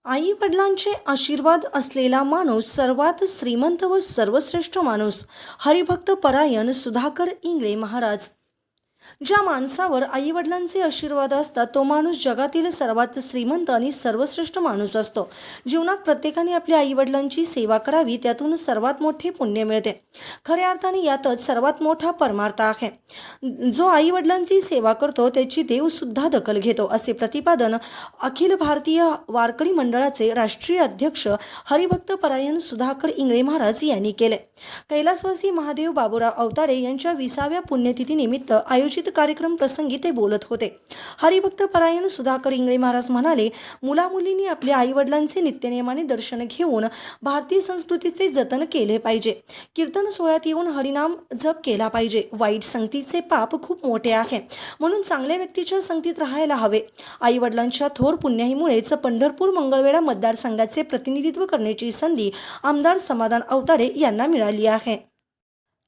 आई वडिलांचे आशीर्वाद असलेला माणूस सर्वात श्रीमंत व सर्वश्रेष्ठ माणूस हरिभक्त परायण सुधाकर इंगळे महाराज। ज्या माणसावर आई वडिलांचे आशीर्वाद असतात तो माणूस जगातील सर्वात श्रीमंत आणि सर्वश्रेष्ठ माणूस असतो। जीवनात प्रत्येकाने आपल्या आई वडिलांची सेवा करावी, त्यातून सर्वात मोठे पुण्य मिळते। खऱ्या अर्थाने यातच सर्वात मोठा परमार्थ आहे। जो आई वडिलांची सेवा करतो त्याची देव सुद्धा दखल घेतो, असे प्रतिपादन अखिल भारतीय वारकरी मंडळाचे राष्ट्रीय अध्यक्ष हरिभक्त परायण सुधाकर इंगळे महाराज यांनी केले। कैलासवासी महादेव बाबूराव अवताडे यांच्या 20व्या पुण्यतिथीनिमित्त आयोजित कार्यक्रम प्रसंगी ते बोलत होते। हरिभक्त परायण सुधाकर इंगळे महाराज म्हणाले, मुलामुलींनी आपल्या आई वडिलांचे नित्यनेमाने दर्शन घेऊन भारतीय संस्कृतीचे जतन केले पाहिजे। कीर्तन सोहळ्यात येऊन हरिनाम जप केला पाहिजे। वाईट संगतीचे पाप खूप मोठे आहे, म्हणून चांगल्या व्यक्तीच्या संगतीत राहायला हवे। आई वडिलांच्या थोर पुण्याईमुळेच पंढरपूर मंगळवेढा मतदारसंघाचे प्रतिनिधित्व करण्याची संधी आमदार समाधान अवताडे यांना मिळाली आहे।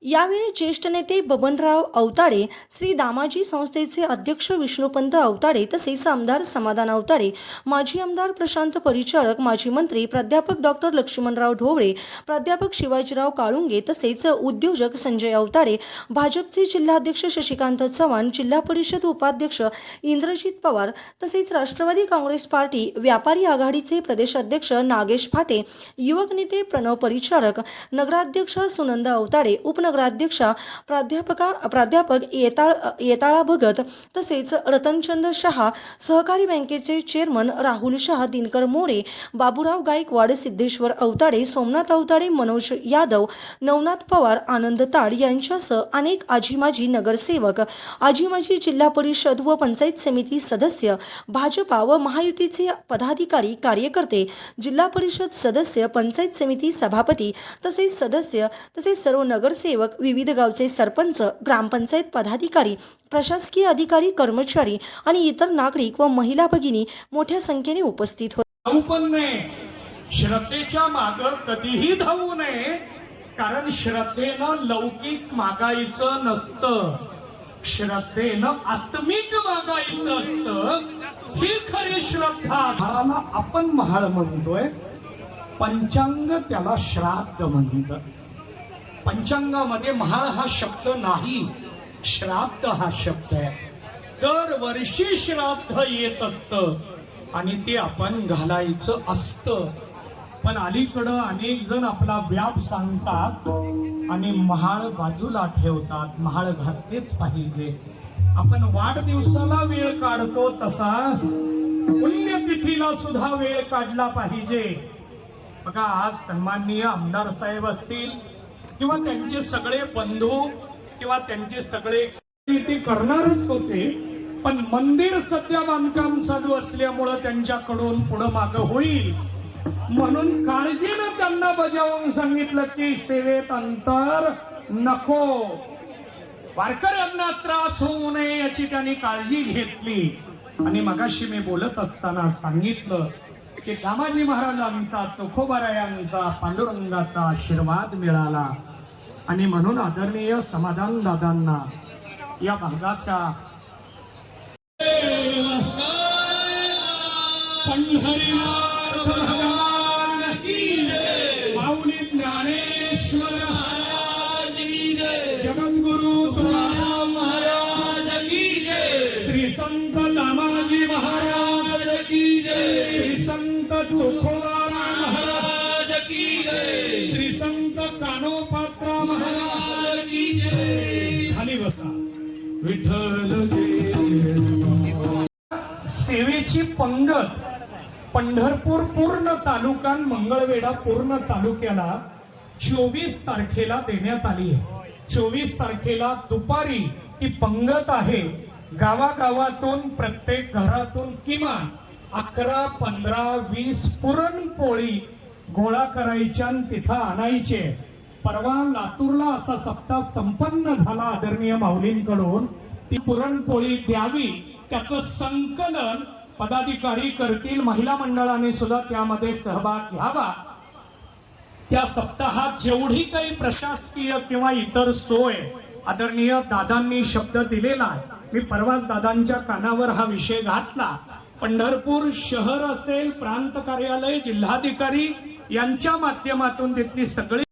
यावेळी ज्येष्ठ नेते बबनराव अवताडे, श्री दामाजी संस्थेचे अध्यक्ष विष्णुपंत अवताडे, तसेच आमदार समाधान अवताडे, माजी आमदार प्रशांत परिचारक, माजी मंत्री प्राध्यापक डॉक्टर लक्ष्मणराव ढोबळे, प्राध्यापक शिवाजीराव काळुंगे, तसेच उद्योजक संजय अवताडे, भाजपचे जिल्हाध्यक्ष शशिकांत चव्हाण, जिल्हा परिषद उपाध्यक्ष इंद्रजित पवार, तसेच राष्ट्रवादी काँग्रेस पार्टी व्यापारी आघाडीचे प्रदेशाध्यक्ष नागेश फाटे, युवक नेते प्रणव परिचारक, नगराध्यक्ष सुनंदा अवताडे, उपनगराध्यक्षा प्राध्यापक येताळा भगत, तसेच रतनचंद शहा, सहकारी बँकेचे चेअरमन राहुल शहा, दिनकर मोरे, बाबूराव गायकवाड, सिद्धेश्वर अवताडे, सोमनाथ अवताडे, मनोज यादव, नवनाथ पवार, आनंद ताड यांच्यासह अनेक आजी माजी नगरसेवक, आजी माजी जिल्हा परिषद व पंचायत समिती सदस्य, भाजपा व महायुतीचे पदाधिकारी, कार्यकर्ते, जिल्हा परिषद सदस्य, पंचायत समिती सभापती तसेच सदस्य, तसेच सर्व नगरसेवक, विविध गावचे सरपंच, ग्रामपंचायत पदाधिकारी, प्रशासकीय अधिकारी, कर्मचारी आणि इतर नागरिक व महिला भगिनी मोठ्या संख्येने उपस्थित होते। पण नाही, श्रद्धेच्या माग कधीही धावू नये, कारण श्रद्धेनं लौकिक मागायचं नसतं, श्रद्धेनं आत्मिक मागायचं असतं। ही खरी श्रद्धा। महाराला आपण महाळ म्हणतोय, पंचांग त्याला श्राद्ध म्हणतात। पंचांगामध्ये महाळ हा शब्द नाही, श्राद्ध हा शब्द आहे। दरवर्षी श्राद्ध येत असतं आणि ते आपण घालायचं असतं, पण अलीकडं अनेक जण आपला व्याप सांगतात आणि महाळ बाजूला ठेवतात। महाळ घातलेच पाहिजे। आपण वाढदिवसाला वेळ काढतो तसा पुण्यतिथीला सुद्धा वेळ काढला पाहिजे। बघा, आज सन्माननीय आमदार साहेब असतील किंवा त्यांचे सगळे बंधू किंवा त्यांचे सगळे ते करणारच होते, पण मंदिर सध्या बांधकाम चालू असल्यामुळं त्यांच्याकडून पुढं मागं होईल म्हणून काळजीनं त्यांना बजावून सांगितलं की सेवेत अंतर नको, वारकऱ्यांना त्रास होऊ नये याची त्यांनी काळजी घेतली। आणि मगाशी मी बोलत असताना सांगितलं की दामाजी महाराजांचा, तुकोबारायांचा, पांडुरंगाचा आशीर्वाद मिळाला आणि म्हणून आदरणीय समाधान दादांना या भागाचा पंढरीनाथ भगवान की जय, माऊली ज्ञानेश्वर महाराज की जय, जगद्गुरु तुकाराम महाराज की जय, श्री संत दामाजी महाराज की जय, श्री संत तुकोबारा महाराज की जय, श्री संत कानोपात्रा महाराज की जय। खाली बसा। विठ्ठल सेवेची पंगत पंढरपूर पूर्ण तालुका, मंगळवेढा पूर्ण तालुक्याला 24 तारखेला देण्यात आली आहे। 24 तारखेला दुपारी ती पंगत आहे। गावागावातून, प्रत्येक घरातून किमान 11, 15, 20 पुरणपोळी गोळा करायच्या आणि तिथं आणायचे। परवा लातूरला असा सप्ताह संपन्न झाला आदरणीय माऊलींकडून, ती पुरणपोळी द्यावी त्याचं संकलन पदाधिकारी करतील। महिला मंडळाने सुद्धा त्यामध्ये सहभाग घ्यावा। त्या सप्ताहात जेवढी काही प्रशासकीय किंवा इतर सोय आदरणीय दादांनी शब्द दिलेला आहे, मी परवाच दादांच्या कानावर हा विषय घातला पंढरपूर शहर असेल, प्रांत कार्यालय, जिल्हाधिकारी यांच्या माध्यमातून तिथली सगळी